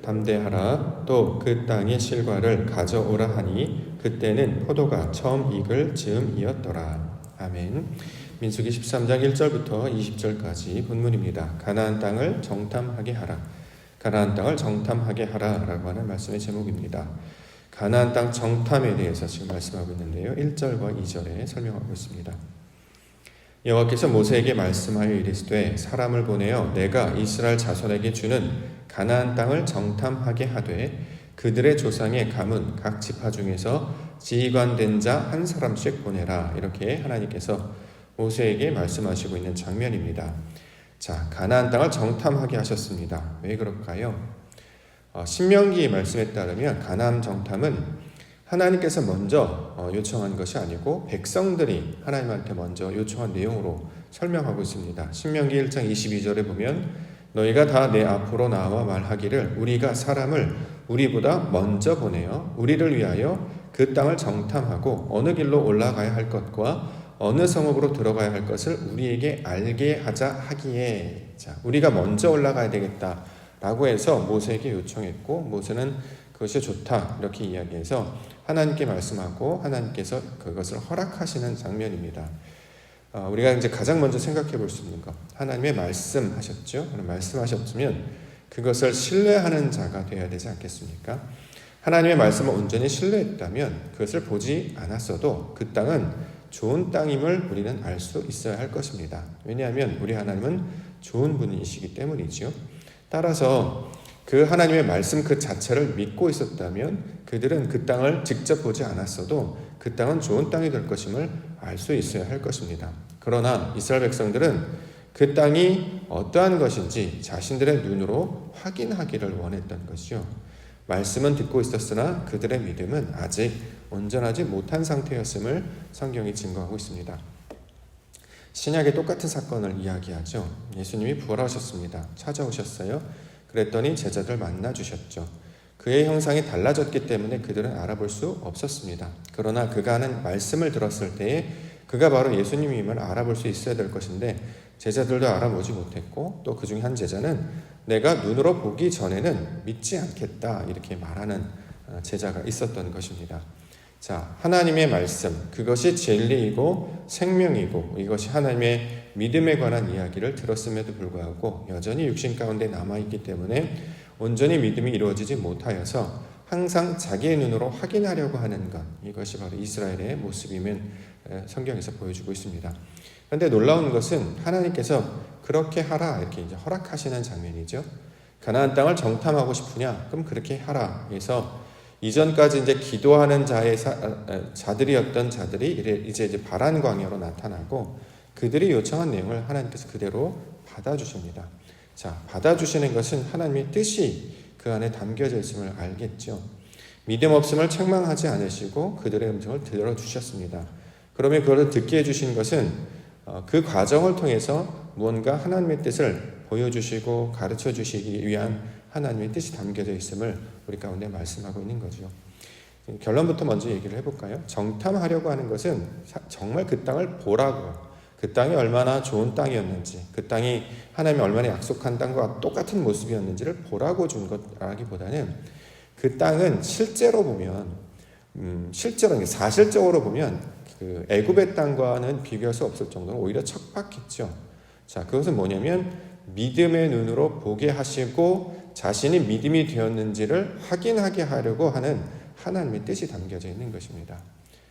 담대하라. 또 그 땅의 실과를 가져오라 하니 그때는 포도가 처음 익을 즈음이었더라. 아멘. 민수기 13장 1절부터 20절까지 본문입니다. 가나안 땅을 정탐하게 하라. 가나안 땅을 정탐하게 하라라고 하는 말씀의 제목입니다. 가나안 땅 정탐에 대해서 지금 말씀하고 있는데요. 1절과 2절에 설명하고 있습니다. 여호와께서 모세에게 말씀하여 이르시되 사람을 보내어 내가 이스라엘 자손에게 주는 가나안 땅을 정탐하게 하되 그들의 조상의 가문 각 지파 중에서 지휘관된 자 한 사람씩 보내라. 이렇게 하나님께서 모세에게 말씀하시고 있는 장면입니다. 자, 가나안 땅을 정탐하게 하셨습니다. 왜 그럴까요? 신명기 말씀에 따르면 가나안 정탐은 하나님께서 먼저 요청한 것이 아니고 백성들이 하나님한테 먼저 요청한 내용으로 설명하고 있습니다. 신명기 1장 22절에 보면 너희가 다 내 앞으로 나와 말하기를 우리가 사람을 우리보다 먼저 보내어 우리를 위하여 그 땅을 정탐하고 어느 길로 올라가야 할 것과 어느 성읍으로 들어가야 할 것을 우리에게 알게 하자 하기에, 자, 우리가 먼저 올라가야 되겠다라고 해서 모세에게 요청했고 모세는 그것이 좋다 이렇게 이야기해서 하나님께 말씀하고 하나님께서 그것을 허락하시는 장면입니다. 우리가 이제 가장 먼저 생각해 볼 수 있는 것, 하나님의 말씀하셨죠. 말씀하셨으면 그것을 신뢰하는 자가 되어야 되지 않겠습니까? 하나님의 말씀을 온전히 신뢰했다면 그것을 보지 않았어도 그 땅은 좋은 땅임을 우리는 알 수 있어야 할 것입니다. 왜냐하면 우리 하나님은 좋은 분이시기 때문이죠. 따라서 그 하나님의 말씀 그 자체를 믿고 있었다면 그들은 그 땅을 직접 보지 않았어도 그 땅은 좋은 땅이 될 것임을 알 수 있어야 할 것입니다. 그러나 이스라엘 백성들은 그 땅이 어떠한 것인지 자신들의 눈으로 확인하기를 원했던 것이죠. 말씀은 듣고 있었으나 그들의 믿음은 아직 온전하지 못한 상태였음을 성경이 증거하고 있습니다. 신약의 똑같은 사건을 이야기하죠. 예수님이 부활하셨습니다. 찾아오셨어요. 그랬더니 제자들 만나주셨죠. 그의 형상이 달라졌기 때문에 그들은 알아볼 수 없었습니다. 그러나 그가 하는 말씀을 들었을 때에 그가 바로 예수님임을 알아볼 수 있어야 될 것인데 제자들도 알아보지 못했고 또 그 중에 한 제자는 내가 눈으로 보기 전에는 믿지 않겠다 이렇게 말하는 제자가 있었던 것입니다. 자, 하나님의 말씀, 그것이 진리이고 생명이고 이것이 하나님의 믿음에 관한 이야기를 들었음에도 불구하고 여전히 육신 가운데 남아있기 때문에 온전히 믿음이 이루어지지 못하여서 항상 자기의 눈으로 확인하려고 하는 것, 이것이 바로 이스라엘의 모습임을 성경에서 보여주고 있습니다. 그런데 놀라운 것은 하나님께서 그렇게 하라 이렇게 이제 허락하시는 장면이죠. 가나안 땅을 정탐하고 싶으냐? 그럼 그렇게 하라. 그래서 이전까지 이제 기도하는 자들이었던 자들이 이제 바란 광야로 나타나고 그들이 요청한 내용을 하나님께서 그대로 받아주십니다. 자, 받아주시는 것은 하나님의 뜻이 그 안에 담겨져 있음을 알겠죠. 믿음 없음을 책망하지 않으시고 그들의 음성을 들어주셨습니다. 그러면 그것을 듣게 해주신 것은 그 과정을 통해서 무언가 하나님의 뜻을 보여주시고 가르쳐주시기 위한 하나님의 뜻이 담겨져 있음을 우리 가운데 말씀하고 있는 거죠. 결론부터 먼저 얘기를 해볼까요? 정탐하려고 하는 것은 정말 그 땅을 보라고, 그 땅이 얼마나 좋은 땅이었는지, 그 땅이 하나님이 얼마나 약속한 땅과 똑같은 모습이었는지를 보라고 준 것라기보다는 그 땅은 실제로 보면, 사실적으로 보면 그 애굽의 땅과는 비교할 수 없을 정도로 오히려 척박했죠. 자, 그것은 뭐냐면 믿음의 눈으로 보게 하시고 자신이 믿음이 되었는지를 확인하게 하려고 하는 하나님의 뜻이 담겨져 있는 것입니다.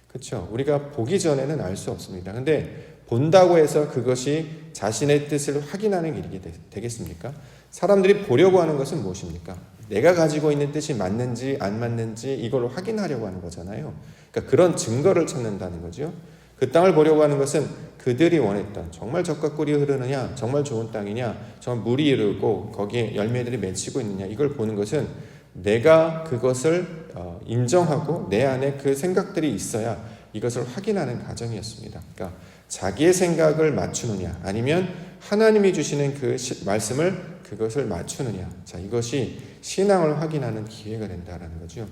그렇죠? 우리가 보기 전에는 알 수 없습니다. 근데 본다고 해서 그것이 자신의 뜻을 확인하는 일이 되겠습니까? 사람들이 보려고 하는 것은 무엇입니까? 내가 가지고 있는 뜻이 맞는지 안 맞는지 이걸 확인하려고 하는 거잖아요. 그러니까 그런 증거를 찾는다는 거죠. 그 땅을 보려고 하는 것은 그들이 원했던 정말 젖과 꿀이 흐르느냐, 정말 좋은 땅이냐, 정말 물이 이르고 거기에 열매들이 맺히고 있느냐, 이걸 보는 것은 내가 그것을 인정하고 내 안에 그 생각들이 있어야 이것을 확인하는 과정이었습니다. 그러니까 자기의 생각을 맞추느냐 아니면 하나님이 주시는 그 말씀을 그것을 맞추느냐, 자, 이것이 신앙을 확인하는 기회가 된다는 거죠.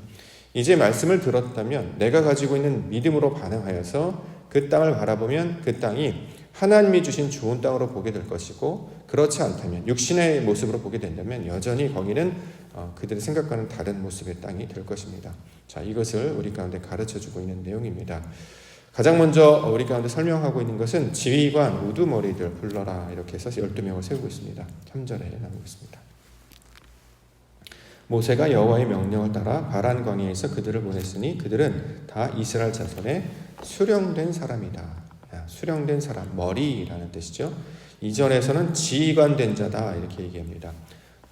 이제 말씀을 들었다면 내가 가지고 있는 믿음으로 반응하여서 그 땅을 바라보면 그 땅이 하나님이 주신 좋은 땅으로 보게 될 것이고, 그렇지 않다면 육신의 모습으로 보게 된다면 여전히 거기는 그들의 생각과는 다른 모습의 땅이 될 것입니다. 자, 이것을 우리 가운데 가르쳐주고 있는 내용입니다. 가장 먼저 우리 가운데 설명하고 있는 것은 지휘관 우두머리들 불러라 이렇게 해서 12명을 세우고 있습니다. 3절에 나오고 있습니다. 모세가 여호와의 명령을 따라 바란 광야에서 그들을 보냈으니 그들은 다 이스라엘 자손의 수령된 사람이다. 수령된 사람, 머리라는 뜻이죠. 이전에서는 지휘관된 자다 이렇게 얘기합니다.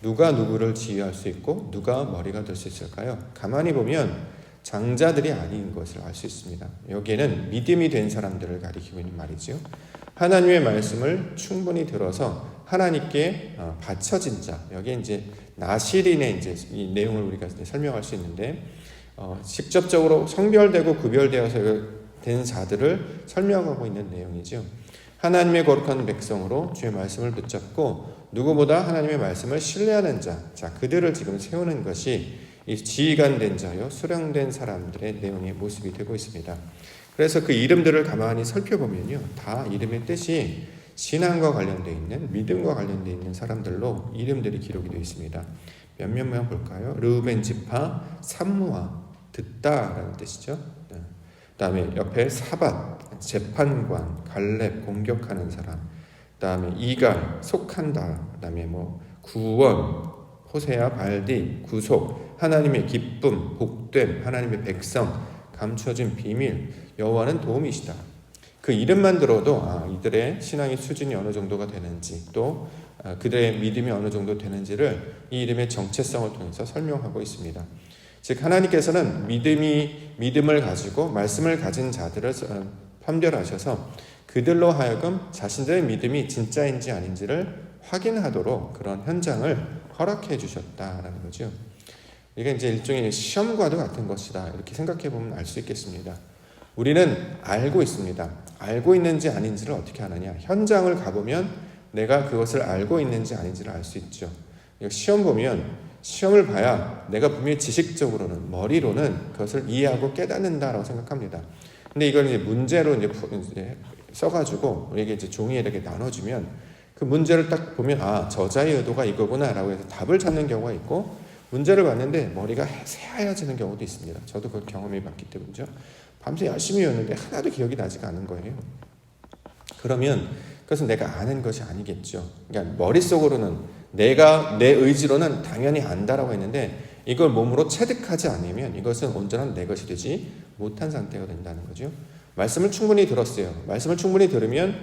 누가 누구를 지휘할 수 있고 누가 머리가 될 수 있을까요? 가만히 보면 장자들이 아닌 것을 알 수 있습니다. 여기에는 믿음이 된 사람들을 가리키고 있는 말이죠. 하나님의 말씀을 충분히 들어서 하나님께 바쳐진 자, 여기에 이제 나실인의 이제 이 내용을 우리가 이제 설명할 수 있는데, 직접적으로 성별되고 구별되어서 된 자들을 설명하고 있는 내용이죠. 하나님의 거룩한 백성으로 주의 말씀을 붙잡고 누구보다 하나님의 말씀을 신뢰하는 자, 그들을 지금 세우는 것이 이 지휘관 된 자요, 수령된 사람들의 내용의 모습이 되고 있습니다. 그래서 그 이름들을 가만히 살펴보면요, 다 이름의 뜻이 신앙과 관련되어 있는, 믿음과 관련되어 있는 사람들로 이름들이 기록이 되어 있습니다. 몇몇만 볼까요? 르우벤 지파 삼무아, 듣다라는 뜻이죠. 그 다음에 옆에 사밧, 재판관, 갈렙, 공격하는 사람, 그 다음에 이갈, 속한다, 그 다음에 구원, 호세아, 발디, 구속, 하나님의 기쁨, 복됨, 하나님의 백성, 감춰진 비밀, 여호와는 도움이시다. 그 이름만 들어도 이들의 신앙의 수준이 어느 정도가 되는지, 또 그들의 믿음이 어느 정도 되는지를 이 이름의 정체성을 통해서 설명하고 있습니다. 즉 하나님께서는 믿음을 가지고 말씀을 가진 자들을 판별하셔서 그들로 하여금 자신들의 믿음이 진짜인지 아닌지를 확인하도록 그런 현장을 허락해 주셨다라는 거죠. 이게 이제 일종의 시험과도 같은 것이다 이렇게 생각해 보면 알 수 있겠습니다. 우리는 알고 있습니다. 알고 있는지 아닌지를 어떻게 아느냐? 현장을 가보면 내가 그것을 알고 있는지 아닌지를 알 수 있죠. 시험 보면 시험을 봐야 내가 분명히 지식적으로는, 머리로는 그것을 이해하고 깨닫는다라고 생각합니다. 근데 이걸 이제 문제로 이제 써가지고 우리에게 이제 종이에 이렇게 나눠주면 그 문제를 딱 보면 저자의 의도가 이거구나라고 해서 답을 찾는 경우가 있고, 문제를 봤는데 머리가 새하얘지는 경우도 있습니다. 저도 그 경험해 봤기 때문이죠. 밤새 열심히 외웠는데 하나도 기억이 나지가 않은 거예요. 그러면 그것은 내가 아는 것이 아니겠죠. 그러니까 머릿속으로는 내 의지로는 당연히 안다라고 했는데 이걸 몸으로 체득하지 않으면 이것은 온전한 내 것이 되지 못한 상태가 된다는 거죠. 말씀을 충분히 들었어요. 말씀을 충분히 들으면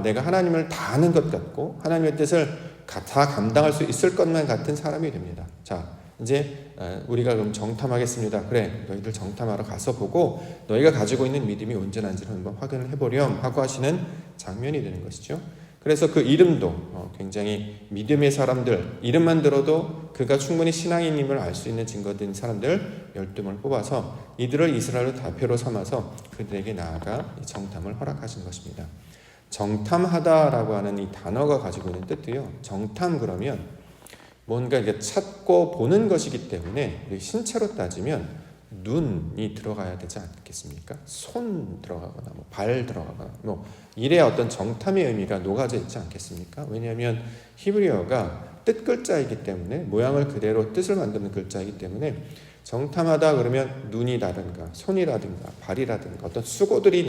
내가 하나님을 다 아는 것 같고 하나님의 뜻을 다 감당할 수 있을 것만 같은 사람이 됩니다. 자, 이제 우리가 그럼 정탐하겠습니다. 그래, 너희들 정탐하러 가서 보고 너희가 가지고 있는 믿음이 온전한지를 한번 확인을 해보렴 하고 하시는 장면이 되는 것이죠. 그래서 그 이름도 굉장히 믿음의 사람들, 이름만 들어도 그가 충분히 신앙인임을 알 수 있는 증거된 사람들 12명을 뽑아서 이들을 이스라엘의 대표로 삼아서 그들에게 나아가 정탐을 허락하신 것입니다. 정탐하다라고 하는 이 단어가 가지고 있는 뜻도요, 정탐 그러면 뭔가 이렇게 찾고 보는 것이기 때문에 신체로 따지면 눈이 들어가야 되지 않겠습니까? 손 들어가거나 발 들어가거나 이래 어떤 정탐의 의미가 녹아져 있지 않겠습니까? 왜냐하면 히브리어가 뜻 글자이기 때문에, 모양을 그대로 뜻을 만드는 글자이기 때문에 정탐하다 그러면 눈이라든가 손이라든가 발이라든가 어떤 수고들이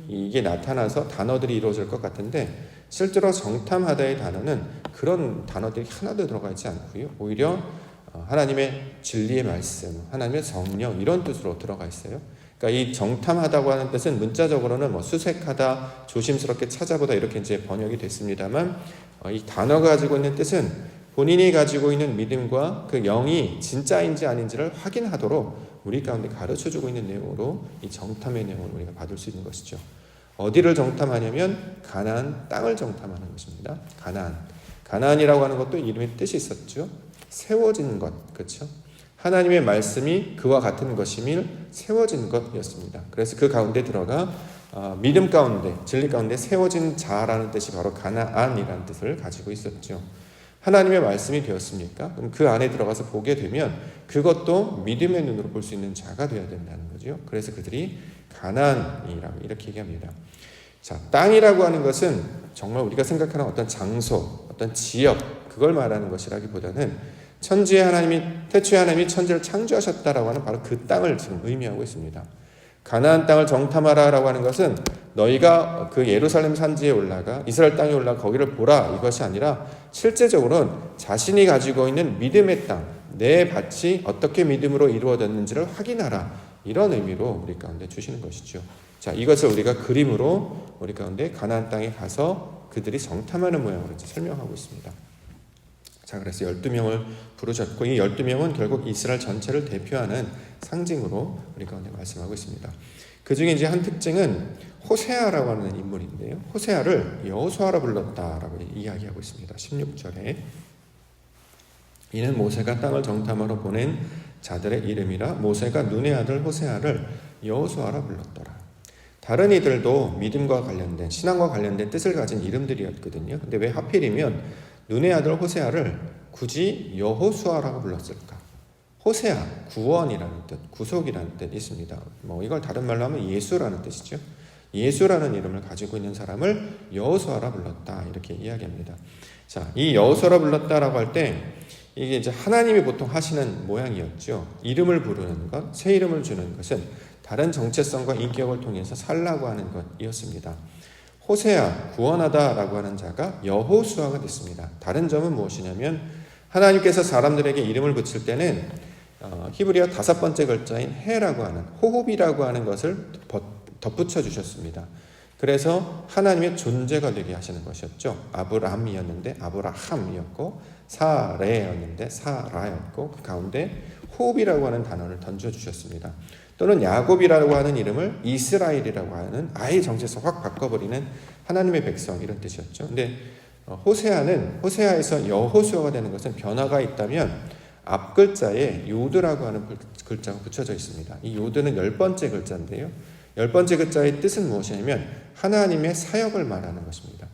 이게 나타나서 단어들이 이루어질 것 같은데, 실제로 정탐하다의 단어는 그런 단어들이 하나도 들어가 있지 않고요, 오히려 하나님의 진리의 말씀, 하나님의 성령 이런 뜻으로 들어가 있어요. 그러니까 이 정탐하다고 하는 뜻은 문자적으로는 수색하다, 조심스럽게 찾아보다 이렇게 이제 번역이 됐습니다만, 이 단어가 가지고 있는 뜻은 본인이 가지고 있는 믿음과 그 영이 진짜인지 아닌지를 확인하도록 우리 가운데 가르쳐주고 있는 내용으로 이 정탐의 내용을 우리가 받을 수 있는 것이죠. 어디를 정탐하냐면 가나안 땅을 정탐하는 것입니다. 가나안이라고 하는 것도 이름의 뜻이 있었죠. 세워진 것, 그렇죠? 하나님의 말씀이 그와 같은 것임을 세워진 것이었습니다. 그래서 그 가운데 들어가 믿음 가운데, 진리 가운데 세워진 자라는 뜻이 바로 가나안이라는 뜻을 가지고 있었죠. 하나님의 말씀이 되었습니까? 그럼 그 안에 들어가서 보게 되면 그것도 믿음의 눈으로 볼 수 있는 자가 되어야 된다는 거죠. 그래서 그들이 가나안이라고 이렇게 얘기합니다. 자, 땅이라고 하는 것은 정말 우리가 생각하는 어떤 장소, 어떤 지역, 그걸 말하는 것이라기보다는 천지의 하나님이 태초의 하나님이 천지를 창조하셨다라고 하는 바로 그 땅을 지금 의미하고 있습니다. 가나안 땅을 정탐하라라고 하는 것은 너희가 그 예루살렘 산지에 올라가 이스라엘 땅에 올라가 거기를 보라 이것이 아니라 실제적으로는 자신이 가지고 있는 믿음의 땅, 내 밭이 어떻게 믿음으로 이루어졌는지를 확인하라, 이런 의미로 우리 가운데 주시는 것이죠. 자, 이것을 우리가 그림으로 우리 가운데 가나안 땅에 가서 그들이 정탐하는 모양으로 이제 설명하고 있습니다. 자, 그래서 12명을 부르셨고 이 12명은 결국 이스라엘 전체를 대표하는 상징으로 우리 가운데 말씀하고 있습니다. 그 중에 이제 한 특징은 호세아라고 하는 인물인데요. 호세아를 여호수아라 불렀다라고 이야기하고 있습니다. 16절에 이는 모세가 땅을 정탐하러 보낸 자들의 이름이라 모세가 눈의 아들 호세아를 여호수아라 불렀더라. 다른 이들도 믿음과 관련된 신앙과 관련된 뜻을 가진 이름들이었거든요. 근데 왜 하필이면 눈의 아들 호세아를 굳이 여호수아라고 불렀을까? 호세아, 구원이라는 뜻, 구속이라는 뜻이 있습니다. 이걸 다른 말로 하면 예수라는 뜻이죠. 예수라는 이름을 가지고 있는 사람을 여호수아라 불렀다, 이렇게 이야기합니다. 자, 이 여호수아라 불렀다라고 할 때 이게 이제 하나님이 보통 하시는 모양이었죠. 이름을 부르는 것, 새 이름을 주는 것은 다른 정체성과 인격을 통해서 살라고 하는 것이었습니다. 호세아, 구원하다라고 하는 자가 여호수아가 됐습니다. 다른 점은 무엇이냐면 하나님께서 사람들에게 이름을 붙일 때는 히브리어 5번째 글자인 해라고 하는 호흡이라고 하는 것을 덧붙여 주셨습니다. 그래서 하나님의 존재가 되게 하시는 것이었죠. 아브람이었는데 아브라함이었고 사레였는데 사라였고 그 가운데 호흡이라고 하는 단어를 던져주셨습니다. 또는 야곱이라고 하는 이름을 이스라엘이라고 하는 아예 정체성 확 바꿔버리는 하나님의 백성, 이런 뜻이었죠. 근데 호세아에서 여호수아가 되는 것은 변화가 있다면 앞 글자에 요드라고 하는 글자가 붙여져 있습니다. 이 요드는 10번째 글자인데요. 10번째 글자의 뜻은 무엇이냐면 하나님의 사역을 말하는 것입니다.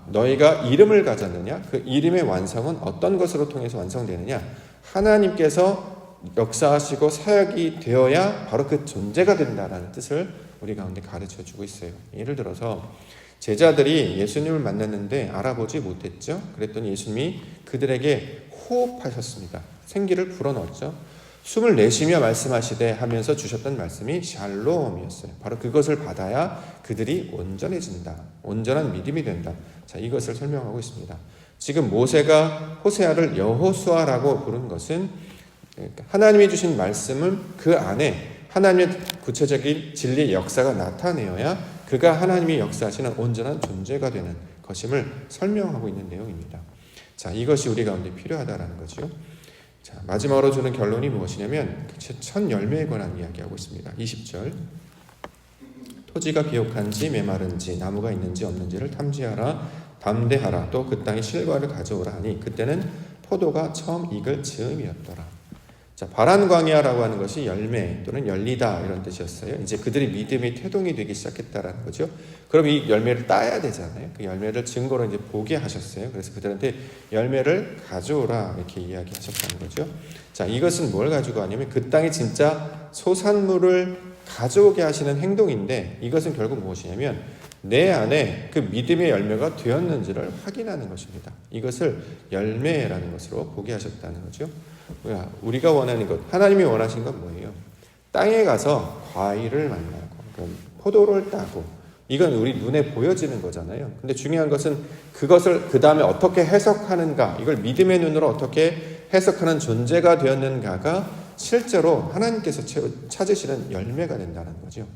너희가 이름을 가졌느냐? 그 이름의 완성은 어떤 것으로 통해서 완성되느냐? 하나님께서 역사하시고 사역이 되어야 바로 그 존재가 된다라는 뜻을 우리 가운데 가르쳐주고 있어요. 예를 들어서 제자들이 예수님을 만났는데 알아보지 못했죠. 그랬더니 예수님이 그들에게 호흡하셨습니다. 생기를 불어넣었죠. 숨을 내쉬며 말씀하시되 하면서 주셨던 말씀이 샬롬이었어요. 바로 그것을 받아야 그들이 온전해진다. 온전한 믿음이 된다. 자, 이것을 설명하고 있습니다. 지금 모세가 호세아를 여호수아라고 부른 것은 하나님이 주신 말씀은 그 안에 하나님의 구체적인 진리의 역사가 나타내어야 그가 하나님이 역사하시는 온전한 존재가 되는 것임을 설명하고 있는 내용입니다. 자, 이것이 우리 가운데 필요하다라는 거죠. 자, 마지막으로 주는 결론이 무엇이냐면 첫 열매에 관한 이야기하고 있습니다. 20절 토지가 비옥한지 메마른지 나무가 있는지 없는지를 탐지하라 담대하라 또 그 땅에 실과를 가져오라 하니 그때는 포도가 처음 익을 즈음이었더라. 자, 바란 광야라고 하는 것이 열매 또는 열리다 이런 뜻이었어요. 이제 그들이 믿음이 태동이 되기 시작했다라는 거죠. 그럼 이 열매를 따야 되잖아요. 그 열매를 증거로 이제 보게 하셨어요. 그래서 그들한테 열매를 가져오라 이렇게 이야기하셨다는 거죠. 자, 이것은 뭘 가지고 하냐면 그 땅에 진짜 소산물을 가져오게 하시는 행동인데 이것은 결국 무엇이냐면 내 안에 그 믿음의 열매가 되었는지를 확인하는 것입니다. 이것을 열매라는 것으로 보게 하셨다는 거죠. 우리가 원하는 것, 하나님이 원하신 건 뭐예요? 땅에 가서 과일을 만나고 포도를 따고 이건 우리 눈에 보여지는 거잖아요. 근데 중요한 것은 그것을 그 다음에 어떻게 해석하는가, 이걸 믿음의 눈으로 어떻게 해석하는 존재가 되었는가가 실제로 하나님께서 찾으시는 열매가 된다는 거죠.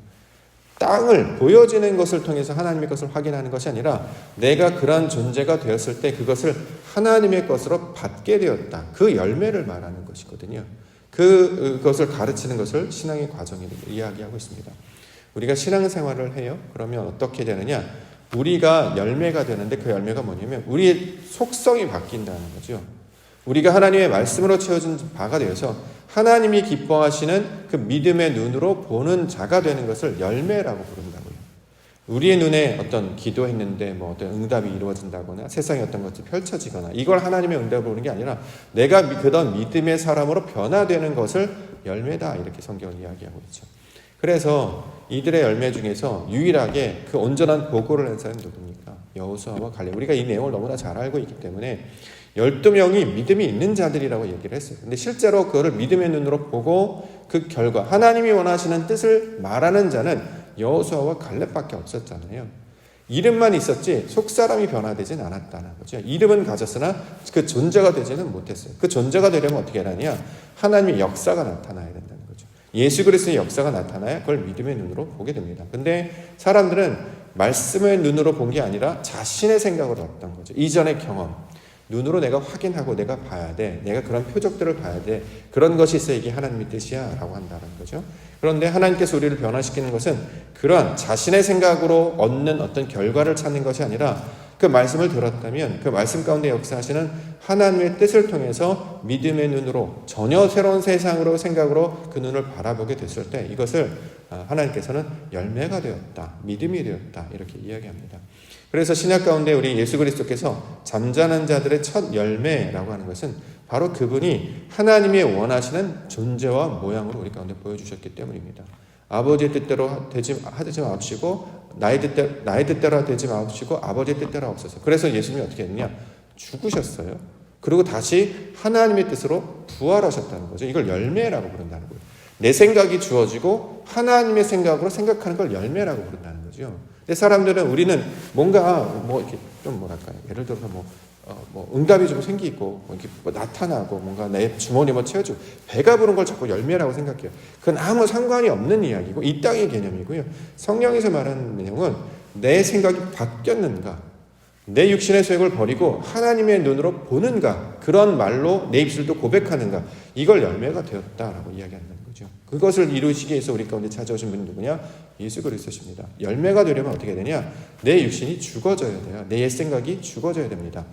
땅을 보여지는 것을 통해서 하나님의 것을 확인하는 것이 아니라 내가 그러한 존재가 되었을 때 그것을 하나님의 것으로 받게 되었다. 그 열매를 말하는 것이거든요. 그것을 가르치는 것을 신앙의 과정이라고 이야기하고 있습니다. 우리가 신앙생활을 해요. 그러면 어떻게 되느냐? 우리가 열매가 되는데 그 열매가 뭐냐면 우리의 속성이 바뀐다는 거죠. 우리가 하나님의 말씀으로 채워진 바가 되어서 하나님이 기뻐하시는 그 믿음의 눈으로 보는 자가 되는 것을 열매라고 부른다고요. 우리의 눈에 어떤 기도했는데 어떤 응답이 이루어진다거나 세상에 어떤 것이 펼쳐지거나 이걸 하나님의 응답을 보는 게 아니라 내가 그런 믿음의 사람으로 변화되는 것을 열매다 이렇게 성경을 이야기하고 있죠. 그래서 이들의 열매 중에서 유일하게 그 온전한 보고를 한 사람이 누굽니까? 여호수아와 갈렙. 우리가 이 내용을 너무나 잘 알고 있기 때문에 12명이 믿음이 있는 자들이라고 얘기를 했어요. 근데 실제로 그거를 믿음의 눈으로 보고 그 결과 하나님이 원하시는 뜻을 말하는 자는 여호수아와 갈렙밖에 없었잖아요. 이름만 있었지 속사람이 변화되진 않았다는 거죠. 이름은 가졌으나 그 존재가 되지는 못했어요. 그 존재가 되려면 어떻게 하느냐? 하나님의 역사가 나타나야 된다는 거죠. 예수 그리스도의 역사가 나타나야 그걸 믿음의 눈으로 보게 됩니다. 근데 사람들은 말씀의 눈으로 본 게 아니라 자신의 생각으로 봤던 거죠. 이전의 경험. 눈으로 내가 확인하고 내가 봐야 돼. 내가 그런 표적들을 봐야 돼. 그런 것이 있어야 이게 하나님의 뜻이야 라고 한다는 거죠. 그런데 하나님께서 우리를 변화시키는 것은 그런 자신의 생각으로 얻는 어떤 결과를 찾는 것이 아니라 그 말씀을 들었다면 그 말씀 가운데 역사하시는 하나님의 뜻을 통해서 믿음의 눈으로 전혀 새로운 세상으로 생각으로 그 눈을 바라보게 됐을 때 이것을 하나님께서는 열매가 되었다. 믿음이 되었다. 이렇게 이야기합니다. 그래서 신약 가운데 우리 예수 그리스도께서 잠자는 자들의 첫 열매라고 하는 것은 바로 그분이 하나님의 원하시는 존재와 모양으로 우리 가운데 보여주셨기 때문입니다. 아버지의 뜻대로 하지 마옵시고 나의 뜻대로 되지 마옵시고 아버지의 뜻대로 하옵소서. 그래서 예수님이 어떻게 했느냐? 죽으셨어요. 그리고 다시 하나님의 뜻으로 부활하셨다는 거죠. 이걸 열매라고 부른다는 거예요. 내 생각이 주어지고 하나님의 생각으로 생각하는 걸 열매라고 부른다는 거죠. 근데 사람들은 우리는 뭔가 이렇게 좀 뭐랄까요? 예를 들어서 응답이 좀 생기고 이렇게 나타나고 뭔가 내 주머니에 채워주고 배가 부른 걸 자꾸 열매라고 생각해요. 그건 아무 상관이 없는 이야기고 이 땅의 개념이고요. 성령에서 말하는 내용은 내 생각이 바뀌었는가, 내 육신의 소욕을 버리고 하나님의 눈으로 보는가, 그런 말로 내 입술도 고백하는가, 이걸 열매가 되었다라고 이야기한다는 거죠. 그것을 이루시기 위해서 우리 가운데 찾아오신 분이 누구냐? 예수 그리스도십니다. 열매가 되려면 어떻게 되냐? 내 육신이 죽어져야 돼요. 내 옛생각이 죽어져야 됩니다.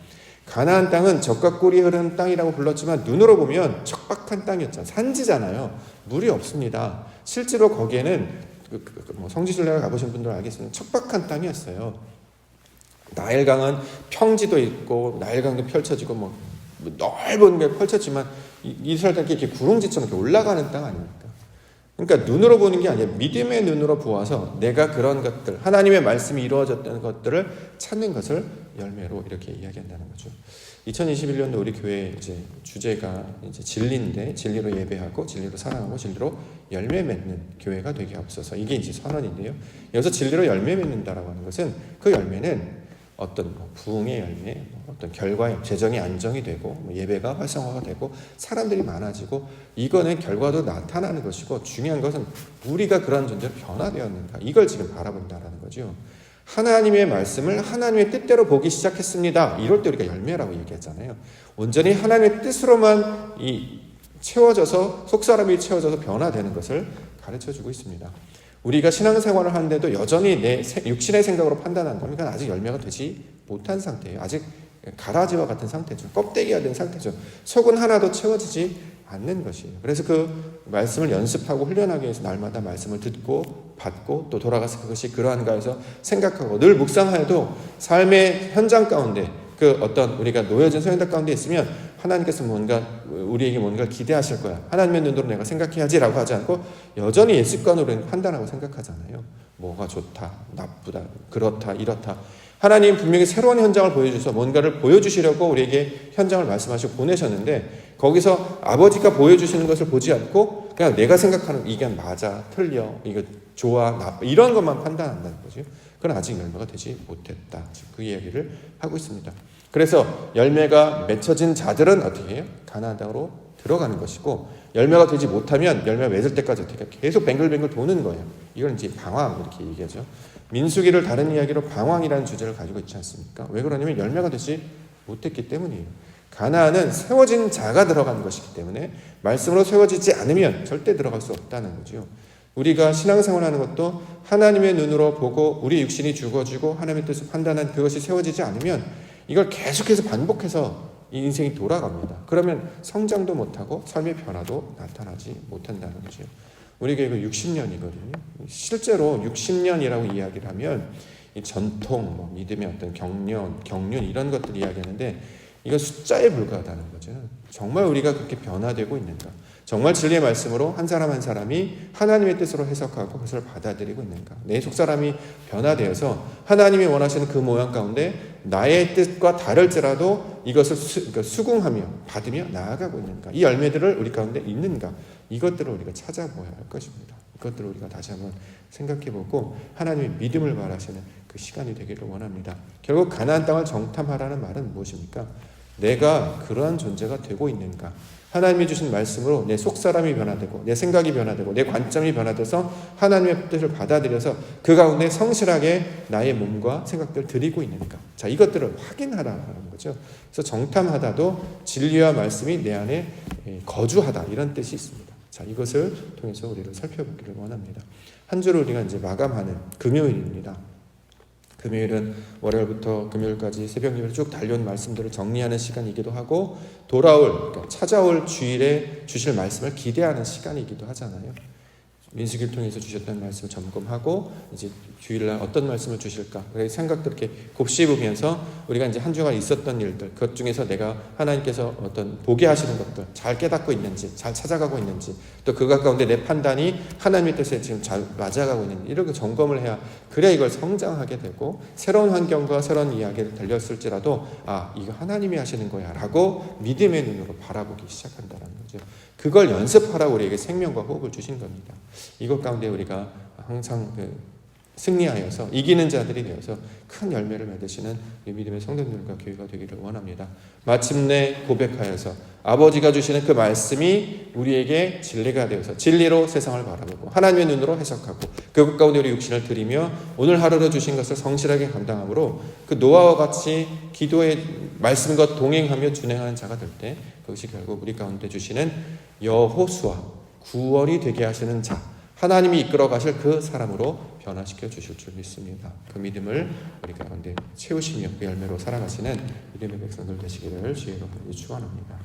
가나안 땅은 젖과 꿀이 흐르는 땅이라고 불렀지만 눈으로 보면 척박한 땅이었잖아요. 산지잖아요. 물이 없습니다. 실제로 거기에는 성지순례를 가보신 분들은 알겠지만 척박한 땅이었어요. 나일강은 평지도 있고 나일강도 펼쳐지고 넓은 게 펼쳐지만 이스라엘 땅이 이렇게 구릉지처럼 이렇게 올라가는 땅 아닙니까? 그러니까 눈으로 보는 게 아니라 믿음의 눈으로 보아서 내가 그런 것들, 하나님의 말씀이 이루어졌던 것들을 찾는 것을 열매로 이렇게 이야기한다는 거죠. 2021년도 우리 교회 주제가 진리인데 진리로 예배하고 진리로 사랑하고 진리로 열매 맺는 교회가 되게 하옵소서. 이게 선언인데요. 여기서 진리로 열매 맺는다라고 하는 것은 그 열매는 어떤 부흥의 열매, 어떤 결과의 재정이 안정이 되고 예배가 활성화가 되고 사람들이 많아지고 이거는 결과도 나타나는 것이고 중요한 것은 우리가 그런 존재로 변화되었는가, 이걸 지금 바라본다라는 거죠. 하나님의 말씀을 하나님의 뜻대로 보기 시작했습니다. 이럴 때 우리가 열매라고 얘기했잖아요. 온전히 하나님의 뜻으로만 채워져서 속사람이 채워져서 변화되는 것을 가르쳐주고 있습니다. 우리가 신앙생활을 하는데도 여전히 내 육신의 생각으로 판단하는 거니까 아직 열매가 되지 못한 상태예요. 아직 가라지와 같은 상태죠. 껍데기가 된 상태죠. 속은 하나도 채워지지 않는 것이에요. 그래서 그 말씀을 연습하고 훈련하기 위해서 날마다 말씀을 듣고 받고 또 돌아가서 그것이 그러한가 해서 생각하고 늘 묵상하여도 삶의 현장 가운데 그 어떤 우리가 놓여진 소현답 가운데 있으면 하나님께서 우리에게 뭔가 기대하실 거야. 하나님의 눈으로 내가 생각해야지라고 하지 않고 여전히 옛 습관으로 판단하고 생각하잖아요. 뭐가 좋다, 나쁘다, 그렇다, 이렇다. 하나님 분명히 새로운 현장을 보여주셔서 뭔가를 보여주시려고 우리에게 현장을 말씀하시고 보내셨는데 거기서 아버지가 보여주시는 것을 보지 않고 그냥 내가 생각하는 이게 맞아, 틀려, 이거 좋아, 나빠 이런 것만 판단한다는 거죠. 그건 아직 열매가 되지 못했다. 그 이야기를 하고 있습니다. 그래서 열매가 맺혀진 자들은 어떻게 해요? 가나안 땅으로 들어가는 것이고 열매가 되지 못하면 열매가 맺을 때까지 어떻게 계속 뱅글뱅글 도는 거예요. 이걸 이제 방황 이렇게 얘기하죠. 민수기를 다른 이야기로 방황이라는 주제를 가지고 있지 않습니까? 왜 그러냐면 열매가 되지 못했기 때문이에요. 가나안은 세워진 자가 들어가는 것이기 때문에 말씀으로 세워지지 않으면 절대 들어갈 수 없다는 거죠. 우리가 신앙생활하는 것도 하나님의 눈으로 보고 우리 육신이 죽어지고 하나님의 뜻을 판단한 그것이 세워지지 않으면 이걸 계속해서 반복해서 이 인생이 돌아갑니다. 그러면 성장도 못하고 삶의 변화도 나타나지 못한다는 거죠. 우리 교회가 60년이거든요. 실제로 60년이라고 이야기를 하면 이 전통, 믿음의 어떤 경륜 이런 것들 이야기하는데 이건 숫자에 불과하다는 거죠. 정말 우리가 그렇게 변화되고 있는가? 정말 진리의 말씀으로 한 사람 한 사람이 하나님의 뜻으로 해석하고 그것을 받아들이고 있는가? 내 속사람이 변화되어서 하나님이 원하시는 그 모양 가운데 나의 뜻과 다를지라도 이것을 그러니까 수긍하며 받으며 나아가고 있는가, 이 열매들을 우리 가운데 있는가, 이것들을 우리가 찾아보아야 할 것입니다. 이것들을 우리가 다시 한번 생각해보고 하나님의 믿음을 바라시는 그 시간이 되기를 원합니다. 결국 가나안 땅을 정탐하라는 말은 무엇입니까? 내가 그러한 존재가 되고 있는가, 하나님이 주신 말씀으로 내 속사람이 변화되고 내 생각이 변화되고 내 관점이 변화돼서 하나님의 뜻을 받아들여서 그 가운데 성실하게 나의 몸과 생각들을 드리고 있는가, 자, 이것들을 확인하라는 거죠. 그래서 정탐하다도 진리와 말씀이 내 안에 거주하다, 이런 뜻이 있습니다. 자, 이것을 통해서 우리를 살펴보기를 원합니다. 한 주를 우리가 이제 마감하는 금요일입니다. 금요일은 월요일부터 금요일까지 새벽 예배를 쭉 달려온 말씀들을 정리하는 시간이기도 하고, 그러니까 찾아올 주일에 주실 말씀을 기대하는 시간이기도 하잖아요. 민수기를 통해서 주셨던 말씀을 점검하고 이제 주일날 어떤 말씀을 주실까, 그래서 생각들 이렇게 곱씹으면서 우리가 이제 한 주간 있었던 일들, 그것 중에서 내가 하나님께서 어떤 보게 하시는 것들 잘 깨닫고 있는지, 잘 찾아가고 있는지, 또 그 가운데 내 판단이 하나님의 뜻에 지금 잘 맞아가고 있는지, 이렇게 점검을 해야, 그래야 이걸 성장하게 되고 새로운 환경과 새로운 이야기를 들렸을지라도 아, 이거 하나님이 하시는 거야 라고 믿음의 눈으로 바라보기 시작한다는 거죠. 그걸 연습하라고 우리에게 생명과 호흡을 주신 겁니다. 이것 가운데 우리가 항상 승리하여서 이기는 자들이 되어서 큰 열매를 맺으시는 믿음의 성도들과 교회가 되기를 원합니다. 마침내 고백하여서 아버지가 주시는 그 말씀이 우리에게 진리가 되어서 진리로 세상을 바라보고 하나님의 눈으로 해석하고 그것 가운데 우리 육신을 드리며 오늘 하루로 주신 것을 성실하게 감당함으로 그 노아와 같이 기도의 말씀과 동행하며 준행하는 자가 될 때 그것이 결국 우리 가운데 주시는 여호수아, 구원이 되게 하시는 자, 하나님이 이끌어 가실 그 사람으로 변화시켜 주실 줄 믿습니다. 그 믿음을 우리 가운데 채우시며 그 열매로 살아가시는 믿음의 백성들 되시기를 주의 이름으로 축원합니다.